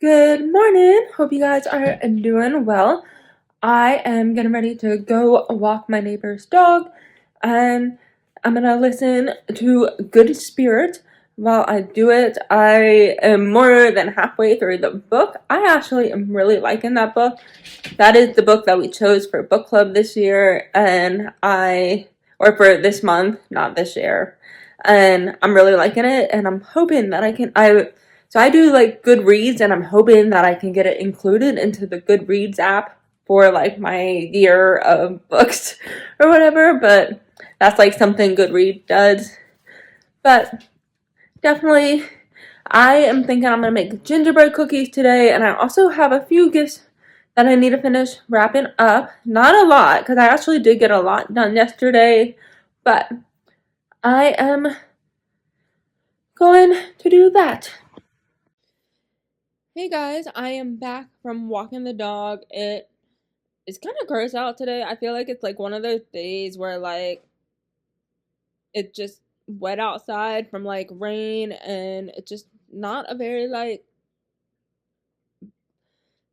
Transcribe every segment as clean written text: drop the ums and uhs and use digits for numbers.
Good morning. Hope you guys are doing well. I am getting ready to go walk my neighbor's dog, and I'm gonna listen to Good Spirit while I do it. I am more than halfway through the book. I actually am really liking that book. That is the book that we chose for book club this year, or for this month, not this year. And I'm really liking it, and I'm hoping that so I do like Goodreads, and I'm hoping that I can get it included into the Goodreads app for like my year of books or whatever, but that's like something Goodreads does. But definitely, I am thinking I'm gonna make gingerbread cookies today, and I also have a few gifts that I need to finish wrapping up. Not a lot, because I actually did get a lot done yesterday, but I am going to do that. Hey guys, I am back from walking the dog. It's kind of gross out today. I feel like it's like one of those days where like it's just wet outside from like rain, and it's just not a very like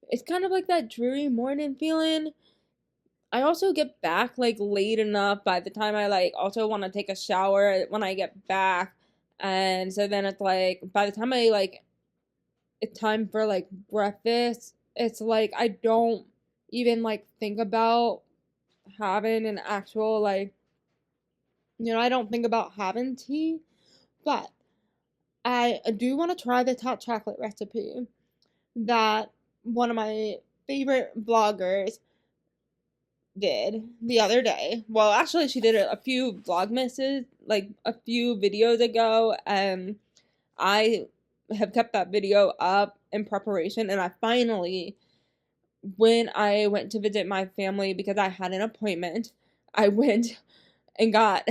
it's kind of like that dreary morning feeling. I also get back like late enough by the time I like also want to take a shower when I get back. And so then it's like by the time I like it's time for like breakfast, it's like I don't even like think about having an actual like I don't think about having tea, but I do want to try this hot chocolate recipe that one of my favorite bloggers did the other day. Well, actually, she did it a few vlogmases, like a few videos ago, and I have kept that video up in preparation. And I finally, when I went to visit my family because I had an appointment, I went and got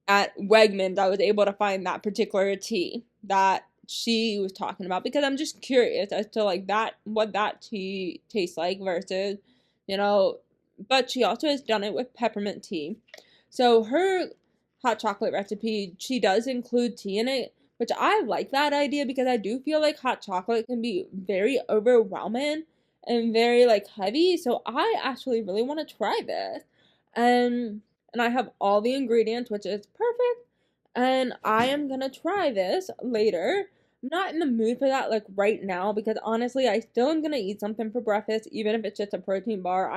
at Wegmans. I was able to find that particular tea that she was talking about because I'm just curious as to like that what that tea tastes like versus you know but she also has done it with peppermint tea. So her hot chocolate recipe, she does include tea in it, which I like that idea because I do feel like hot chocolate can be very overwhelming and very like heavy. So I actually really want to try this. And I have all the ingredients, which is perfect. And I am gonna try this later. I'm not in the mood for that like right now because honestly, I still am gonna eat something for breakfast, even if it's just a protein bar.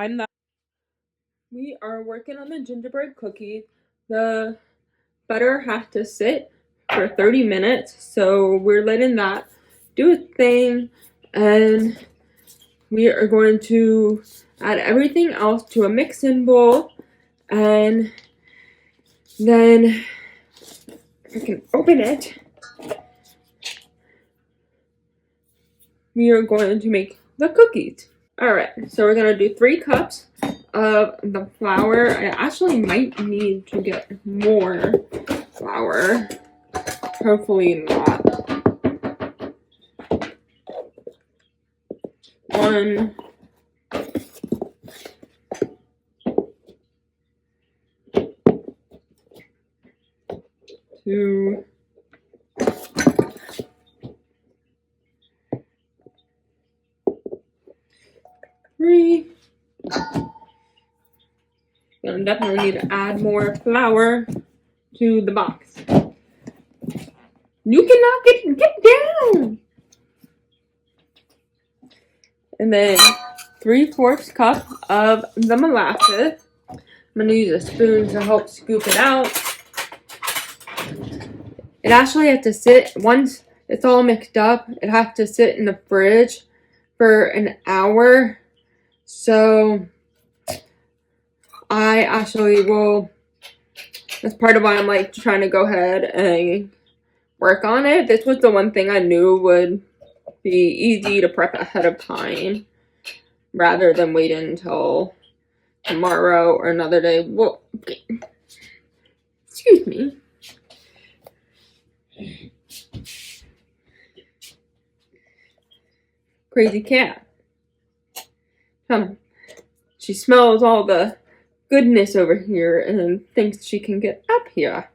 We are working on the gingerbread cookie. The butter has to sit for 30 minutes, so we're letting that do its thing, and we are going to add everything else to a mixing bowl, and then I can open it. We are going to make the cookies. Alright, so we're going to do 3 cups of the flour. I actually might need to get more flour. Hopefully not. 1, 2, 3. Gonna definitely need to add more flour to the box. You cannot get down. And then 3/4 cup of the molasses. I'm gonna use a spoon to help scoop it out. It actually has to sit, once it's all mixed up, it has to sit in the fridge for an hour. So I actually will, that's part of why I'm like trying to go ahead and work on it. This was the one thing I knew would be easy to prep ahead of time rather than waiting until tomorrow or another day. Well, excuse me. Crazy cat. She smells all the goodness over here and thinks she can get up here.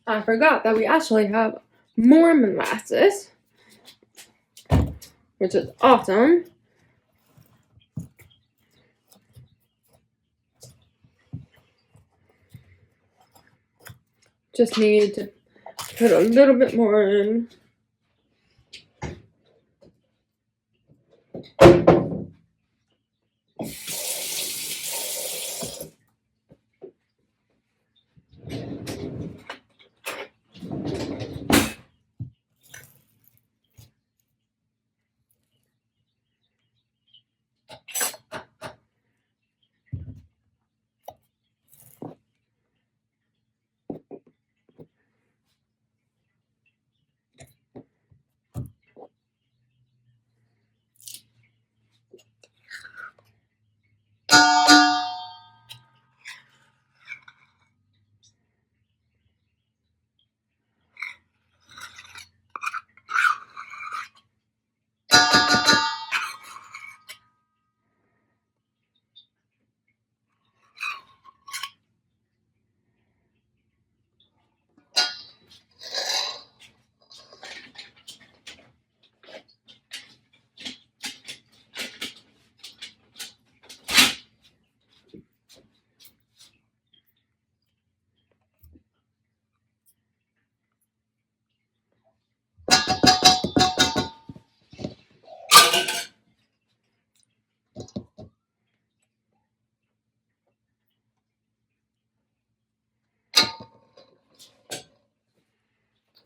I forgot that we actually have more molasses, which is awesome. Just need to put a little bit more in.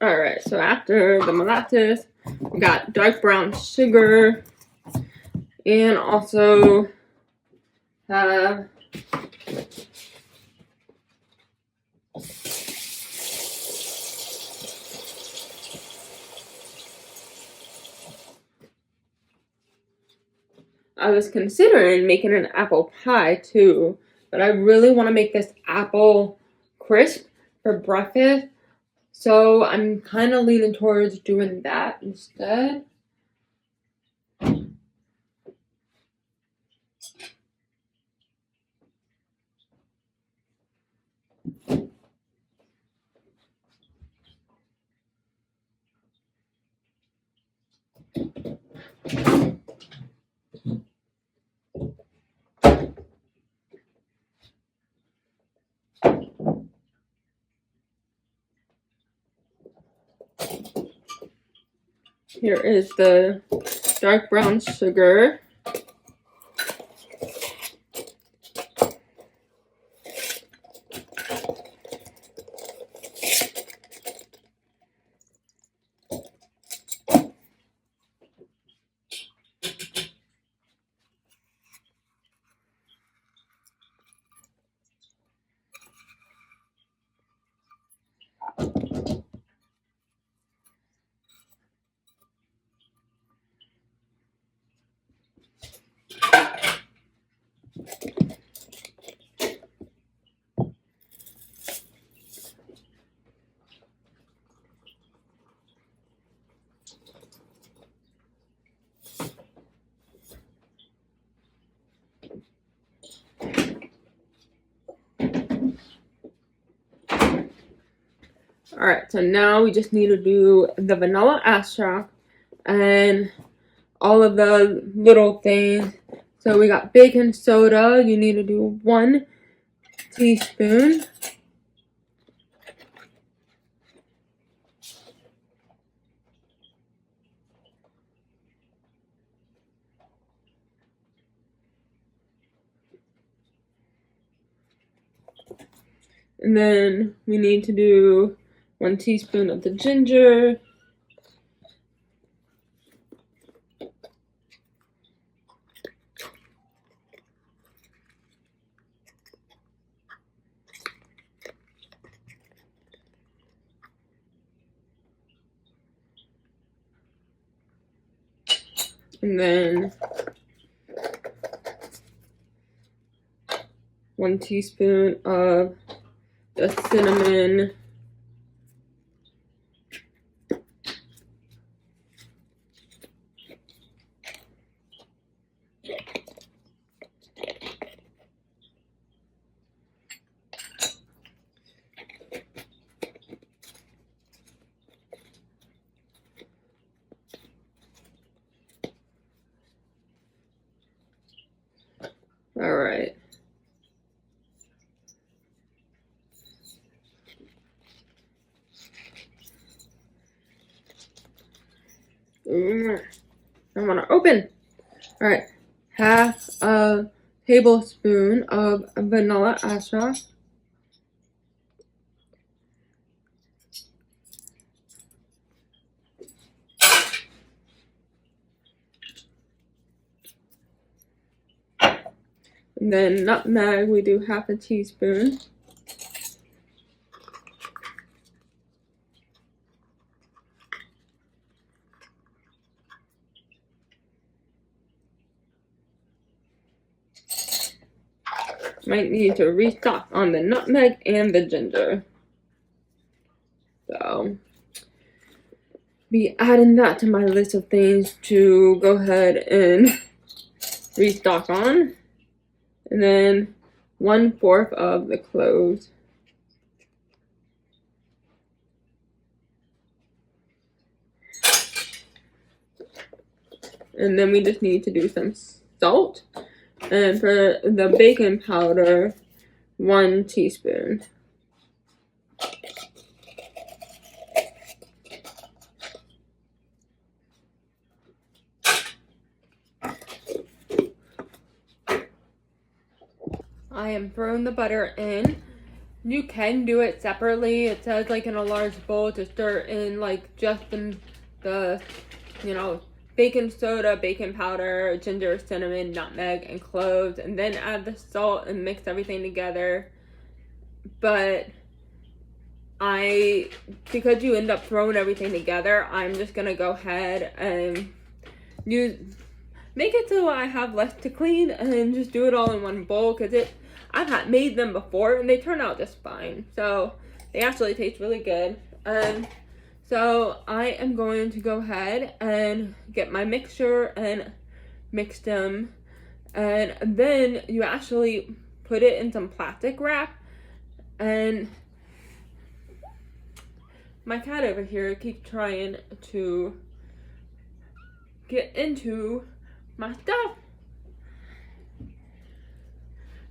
Alright, so after the molasses, we got dark brown sugar, and also have I was considering making an apple pie too, but I really want to make this apple crisp for breakfast, so I'm kind of leaning towards doing that instead. Here is the dark brown sugar. Alright, so now we just need to do the vanilla extract and all of the little things. So we got baking soda. You need to do 1 teaspoon. And then we need to do 1 teaspoon of the ginger. And then 1 teaspoon of the cinnamon. All right. I'm gonna open. All right. Half a tablespoon of vanilla extract. And then nutmeg, we do half a teaspoon. Might need to restock on the nutmeg and the ginger. So, be adding that to my list of things to go ahead and restock on. And then 1/4 of the cloves. And then we just need to do some salt. And for the baking powder, 1 teaspoon. I am throwing the butter in. You can do it separately. It says like in a large bowl to stir in like just the you know, baking soda, baking powder, ginger, cinnamon, nutmeg, and cloves, and then add the salt and mix everything together. But because you end up throwing everything together, I'm just gonna go ahead and make it so I have less to clean and just do it all in one bowl, because I've made them before and they turn out just fine. So they actually taste really good. So I am going to go ahead and get my mixture and mix them. And then you actually put it in some plastic wrap. And my cat over here keeps trying to get into my stuff.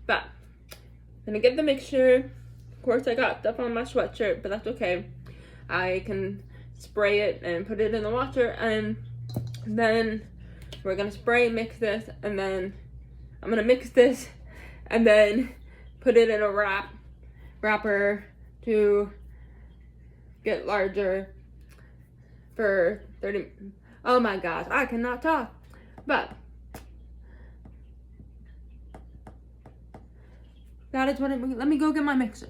But I'm gonna get the mixture. Of course, I got stuff on my sweatshirt, but that's okay. I can spray it and put it in the washer, and then we're gonna spray, mix this, and then I'm gonna mix this and then put it in a wrapper to get larger for 30. Oh my gosh, I cannot talk. But that is what let me go get my mixer.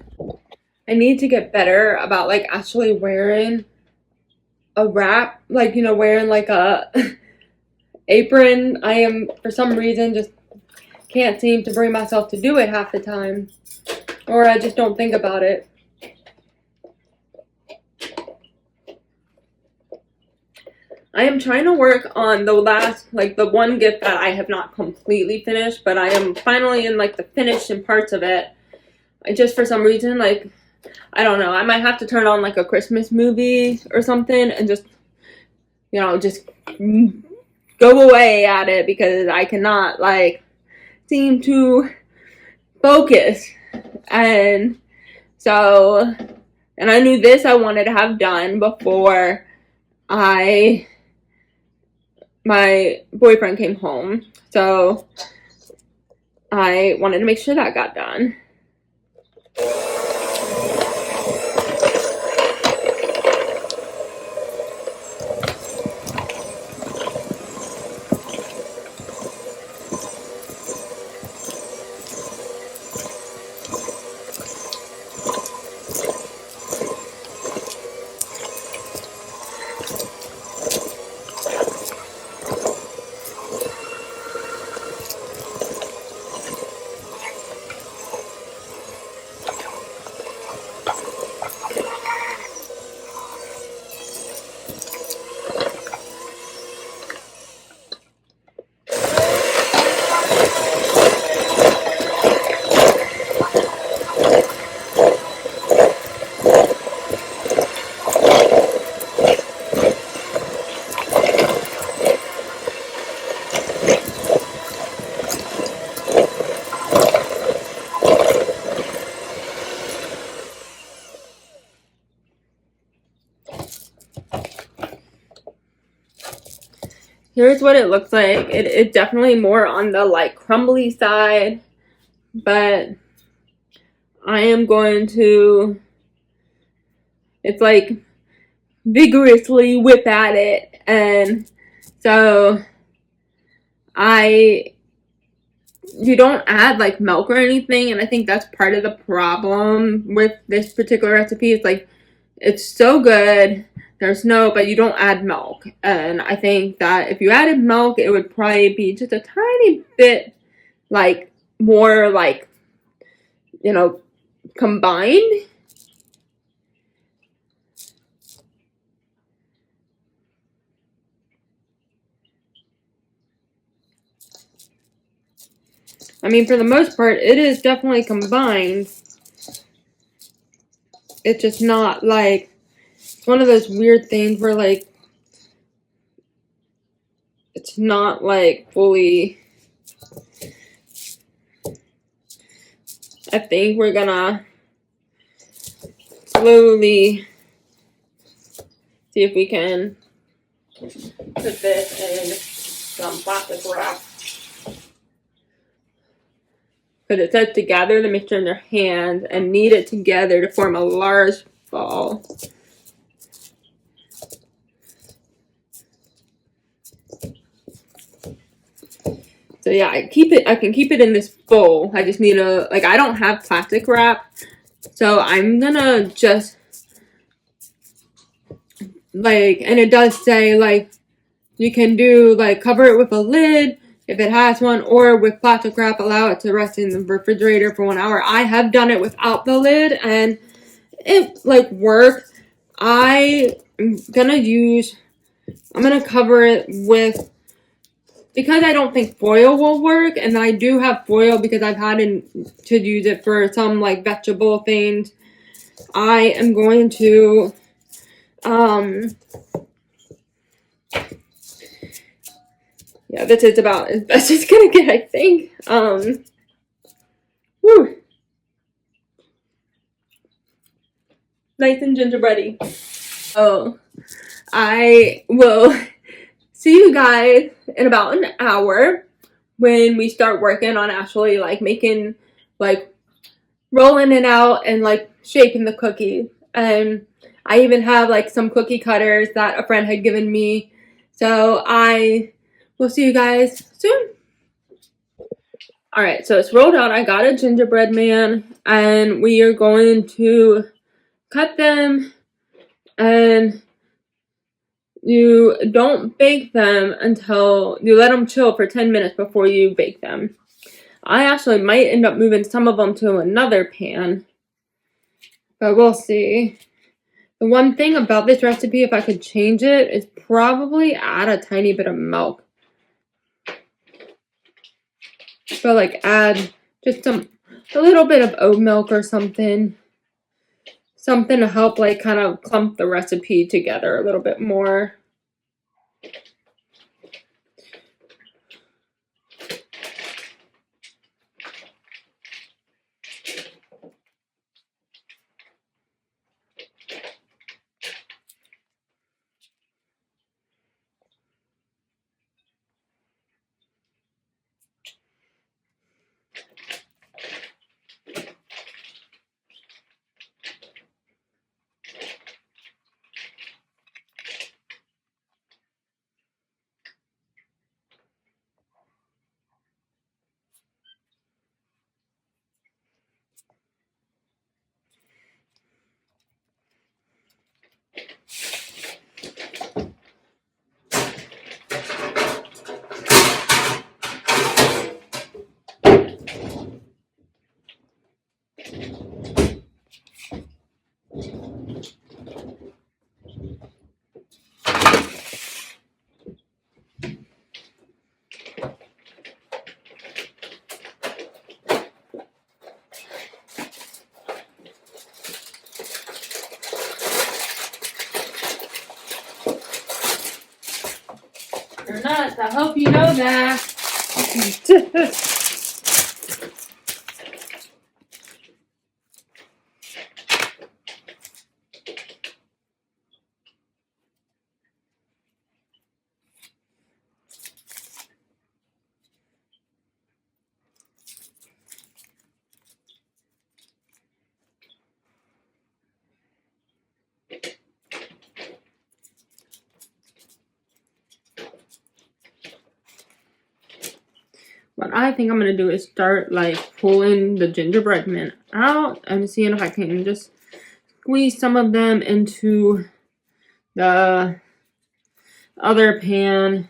I need to get better about like actually wearing a wrap, like, you know, wearing like a apron. I am, for some reason, just can't seem to bring myself to do it half the time, or I just don't think about it. I am trying to work on the last, like the one gift that I have not completely finished, but I am finally in like the finishing parts of it. I just, for some reason, like, I don't know, I might have to turn on like a Christmas movie or something and just, you know, just go away at it, because I cannot like seem to focus. And so, and I knew this I wanted to have done before my boyfriend came home. So I wanted to make sure that got done. here's what it looks like. It's definitely more on the like crumbly side, but I am going to, it's like vigorously whip at it. And so you don't add like milk or anything, and I think that's part of the problem with this particular recipe. It's like, it's so good, but you don't add milk. And I think that if you added milk, it would probably be just a tiny bit like more like, combined. I mean, for the most part, it is definitely combined. It's just not like, it's one of those weird things where like, it's not like fully. I think we're gonna slowly see if we can put this in some plastic wrap. But it says to gather the mixture in their hands and knead it together to form a large ball. So yeah, I can keep it in this bowl. I just need I don't have plastic wrap. So I'm gonna just and it does say you can do cover it with a lid if it has one, or with plastic wrap, allow it to rest in the refrigerator for 1 hour. I have done it without the lid and it worked. I'm gonna cover it with, because I don't think foil will work, and I do have foil because I've had to use it for some vegetable things. I am going to yeah, this is about as best it's gonna get, I think. Woo. Nice and gingerbready. Oh, I will see you guys in about an hour when we start working on actually making rolling it out and shaping the cookie. And I even have some cookie cutters that a friend had given me. So I will see you guys soon. Alright, so it's rolled out. I got a gingerbread man and we are going to cut them, and you don't bake them until you let them chill for 10 minutes before you bake them. I actually might end up moving some of them to another pan, but we'll see. The one thing about this recipe, if I could change it, is probably add a tiny bit of milk. So add just a little bit of oat milk or something. Something to help kind of clump the recipe together a little bit more. You're nuts. I hope you know that. what I think I'm going to do is start, like, pulling the gingerbread men out and seeing if I can just squeeze some of them into the other pan.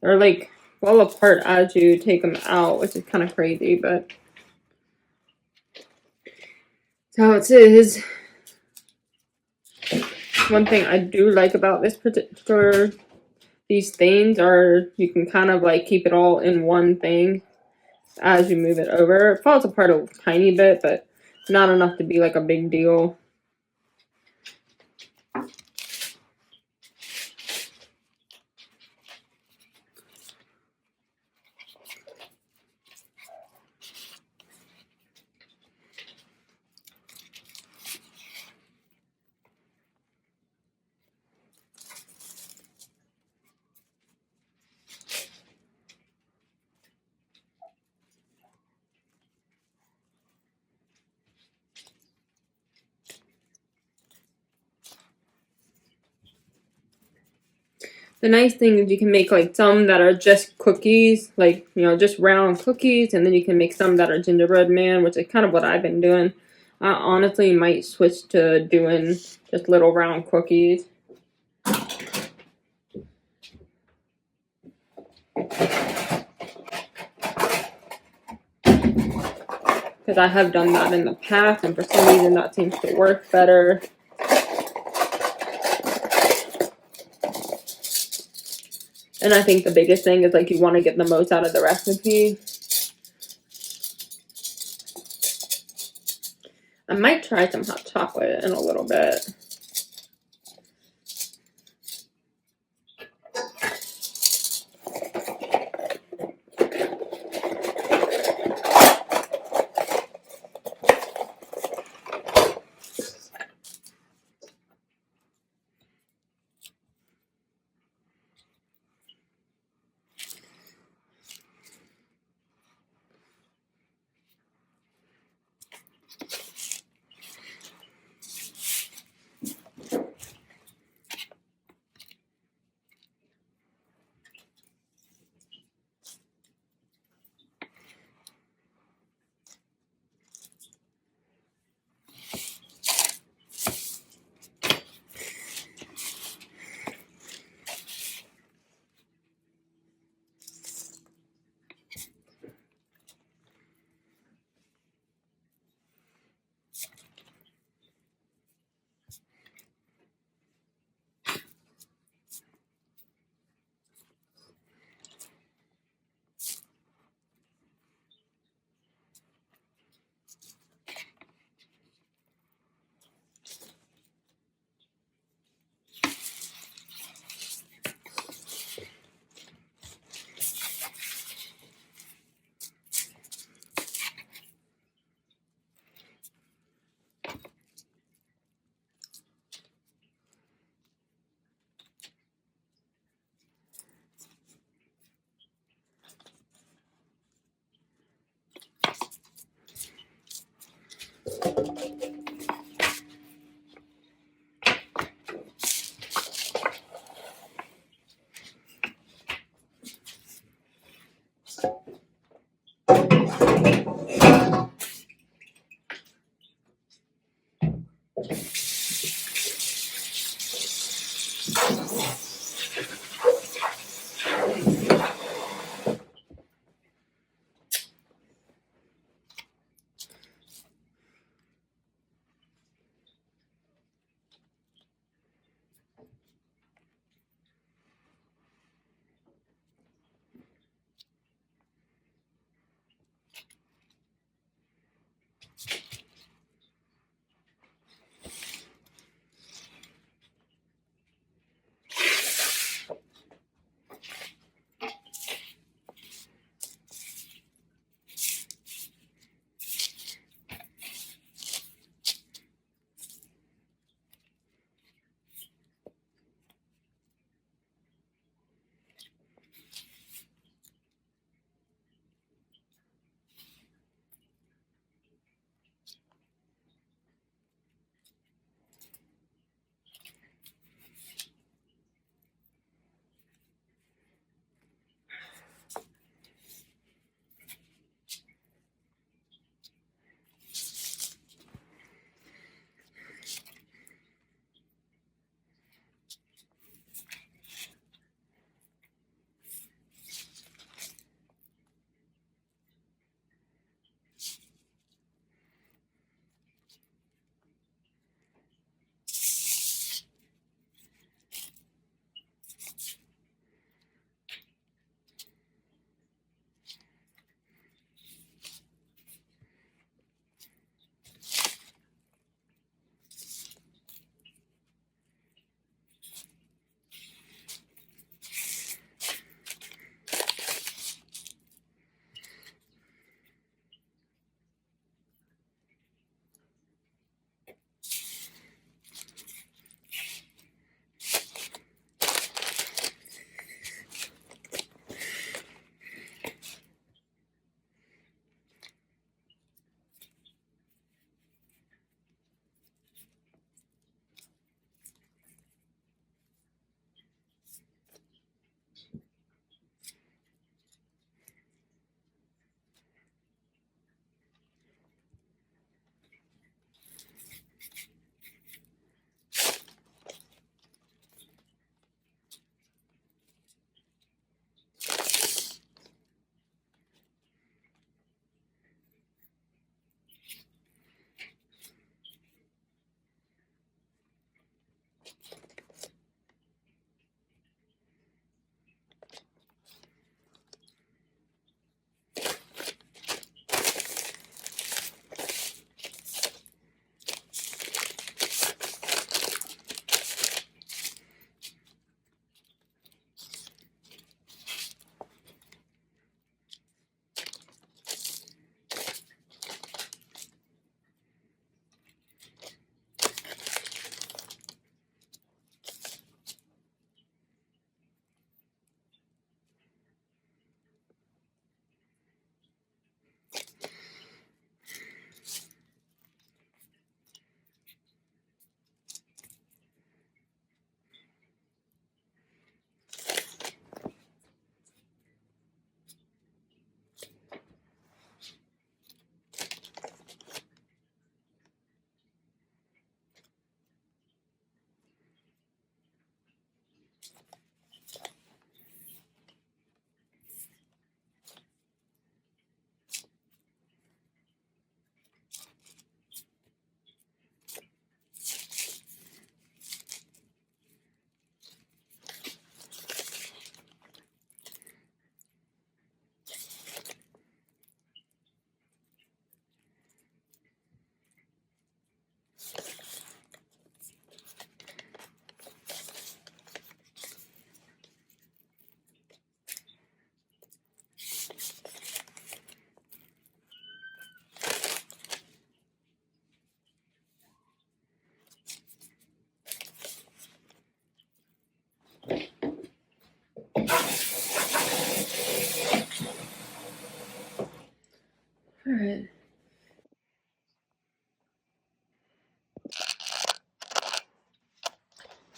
They're, like, well apart as you take them out, which is kind of crazy, but that's how it is. One thing I do like about this particular, these things are you can kind of like keep it all in one thing as you move it over. It falls apart a tiny bit, but not enough to be like a big deal. The nice thing is you can make like some that are just cookies, like, you know, just round cookies, and then you can make some that are gingerbread man, which is kind of what I've been doing. I honestly might switch to doing just little round cookies. Because I have done that in the past, and for some reason that seems to work better. And I think the biggest thing is like you want to get the most out of the recipe. I might try some hot chocolate in a little bit.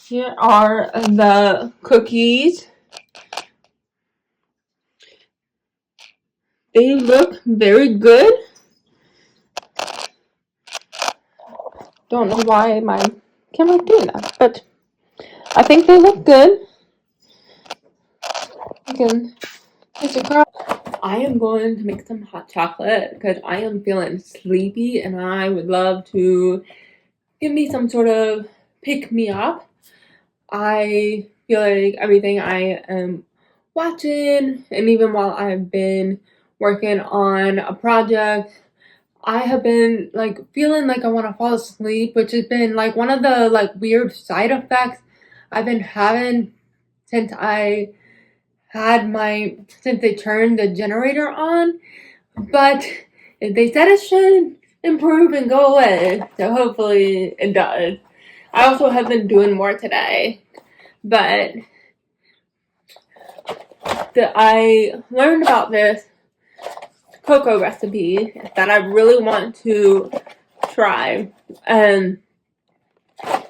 Here are the cookies. They look very good. Don't know why my camera's doing that, but I think they look good. You can taste it across. I am going to make some hot chocolate because I am feeling sleepy and I would love to give me some sort of pick me up. I feel like everything I am watching, and even while I've been working on a project, I have been like feeling like I want to fall asleep, which has been like one of the like weird side effects I've been having since since they turned the generator on. But they said it should improve and go away, so hopefully it does. I also have been doing more today, but I learned about this cocoa recipe that I really want to try. And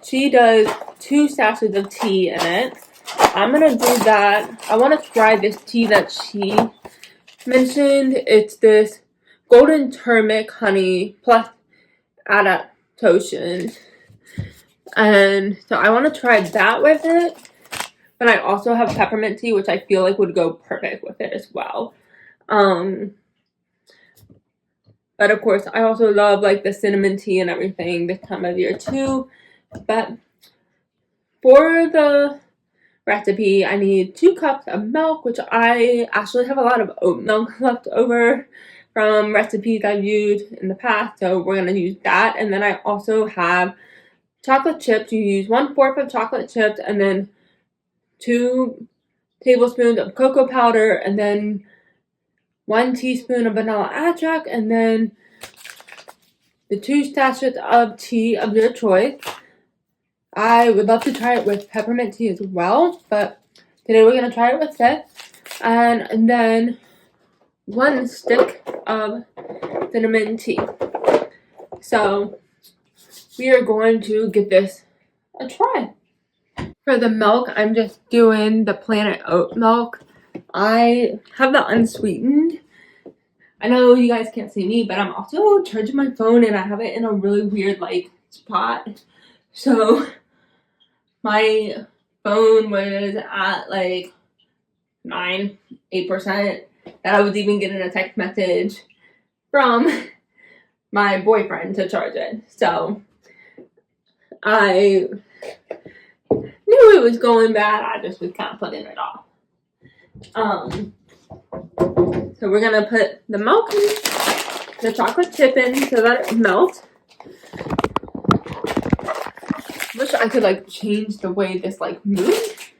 she does 2 sachets of tea in it. I'm gonna do that. I want to try this tea that she mentioned. It's this golden turmeric honey plus adaptation. And so I want to try that with it. But I also have peppermint tea, which I feel like would go perfect with it as well. But of course, I also love like the cinnamon tea and everything this time of year too. But for the recipe, I need 2 cups of milk, which I actually have a lot of oat milk left over from recipes I've used in the past, so we're going to use that. And then I also have chocolate chips. You use 1/4 of chocolate chips and then 2 tablespoons of cocoa powder and then 1 teaspoon of vanilla extract and then the 2 sachets of tea of your choice. I would love to try it with peppermint tea as well, but today we're going to try it with this. And then 1 stick of cinnamon tea. So we are going to give this a try. For the milk, I'm just doing the Planet Oat milk. I have the unsweetened. I know you guys can't see me, but I'm also charging my phone and I have it in a really weird like spot. So my phone was at like 8%. That I was even getting a text message from my boyfriend to charge it. So I knew it was going bad. I just was kind of putting it off. So we're gonna put the milk in, the chocolate chip in so that it melts. Wish I could like change the way this like moves.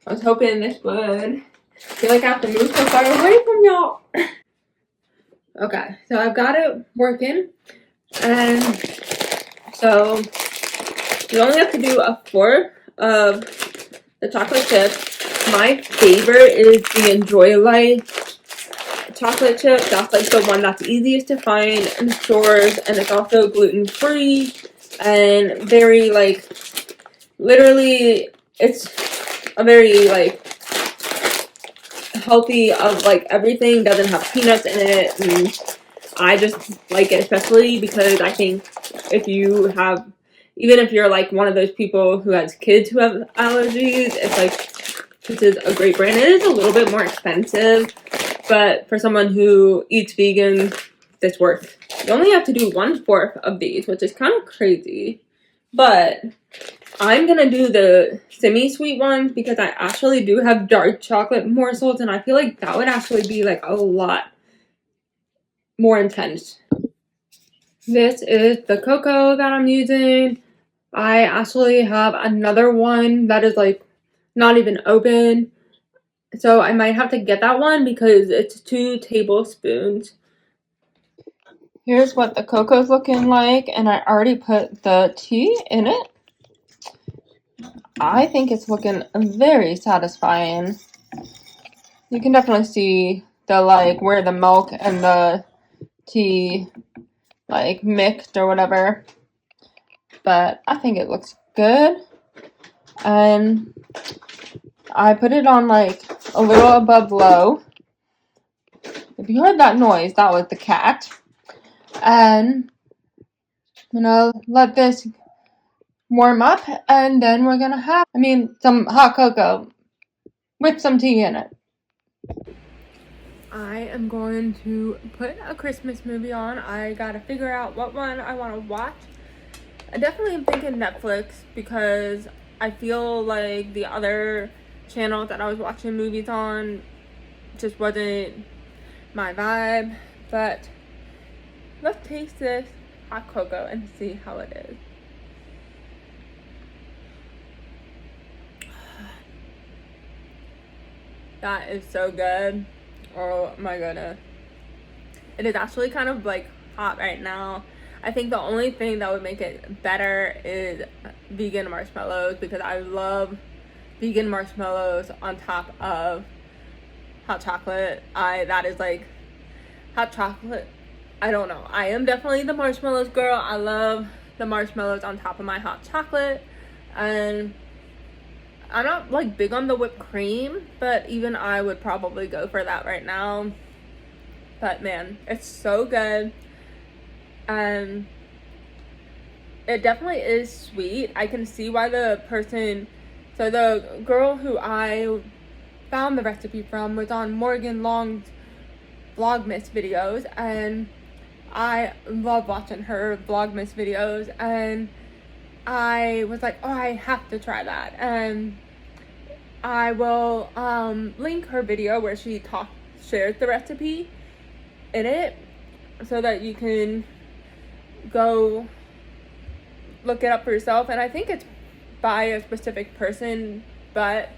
I was hoping this would feel like I have to move so far away from y'all. Okay, so I've got it working, and so you only have to do 1/4 of the chocolate chip. My favorite is the Enjoy Life chocolate chip. That's like the one that's easiest to find in the stores, and it's also gluten-free and very like, literally it's a very like healthy of like everything, doesn't have peanuts in it, and I just like it, especially because I think even if you're like one of those people who has kids who have allergies, it's like this is a great brand. It is a little bit more expensive, but for someone who eats vegan, this works. You only have to do 1/4 of these, which is kind of crazy, but I'm gonna do the semi-sweet ones because I actually do have dark chocolate morsels, and I feel like that would actually be like a lot more intense. This is the cocoa that I'm using. I actually have another one that is like not even open, so I might have to get that one because it's 2 tablespoons. Here's what the cocoa's looking like, and I already put the tea in it. I think it's looking very satisfying. You can definitely see the like where the milk and the tea like mixed or whatever, but I think it looks good. and I put it on like a little above low. If you heard that noise, that was the cat. And I'm gonna let this warm up, and then we're gonna have, some hot cocoa with some tea in it. I am going to put a Christmas movie on. I gotta figure out what one I want to watch. I definitely am thinking Netflix because I feel like the other channel that I was watching movies on just wasn't my vibe. But let's taste this hot cocoa and see how it is. That is so good. Oh my goodness. It is actually kind of like hot right now. I think the only thing that would make it better is vegan marshmallows, because I love vegan marshmallows on top of hot chocolate. That is like hot chocolate. I don't know. I am definitely the marshmallows girl. I love the marshmallows on top of my hot chocolate. And I'm not like big on the whipped cream, but even I would probably go for that right now. But man, it's so good. And it definitely is sweet. I can see why the girl who I found the recipe from was on Morgan Long's Vlogmas videos, and I love watching her Vlogmas videos, and I was like, oh, I have to try that. And I will link her video where she shares the recipe in it, so that you can go look it up for yourself. And I think it's by a specific person, but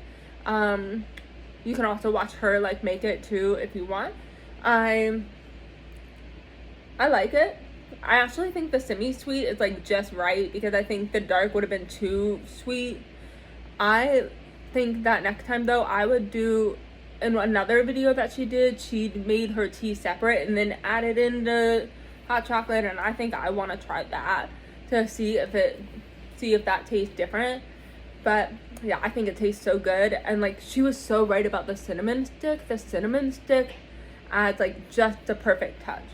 you can also watch her like make it too if you want. I like it. I actually think the semi-sweet is like just right, because I think the dark would have been too sweet. I think that next time though, I would do, in another video that she did, she made her tea separate and then added in the hot chocolate, and I think I want to try that to see if that tastes different. But yeah, I think it tastes so good. And like, she was so right about the cinnamon stick. The cinnamon stick adds like just the perfect touch,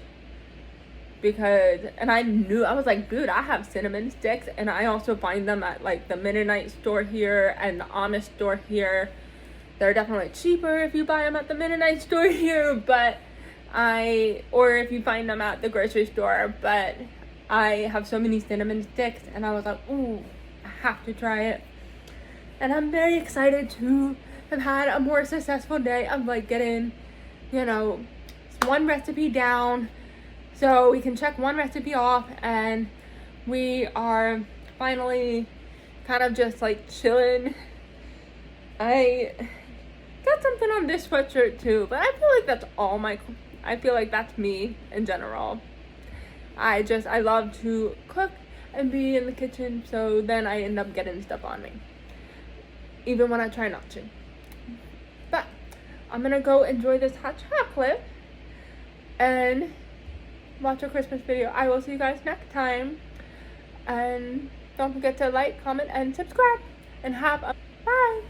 because, and I was like, dude, I have cinnamon sticks, and I also find them at like the Mennonite store here and the Amish store here. They're definitely cheaper if you buy them at the Mennonite store here, or if you find them at the grocery store. But I have so many cinnamon sticks, and I was like, ooh, I have to try it. And I'm very excited to have had a more successful day of like getting, one recipe down, so we can check one recipe off, and we are finally kind of just like chilling. I got something on this sweatshirt too, but I feel like that's me in general. I love to cook and be in the kitchen, so then I end up getting stuff on me, even when I try not to. But I'm gonna go enjoy this hot chocolate and watch a Christmas video. I will see you guys next time, and don't forget to like, comment, and subscribe, and have a bye.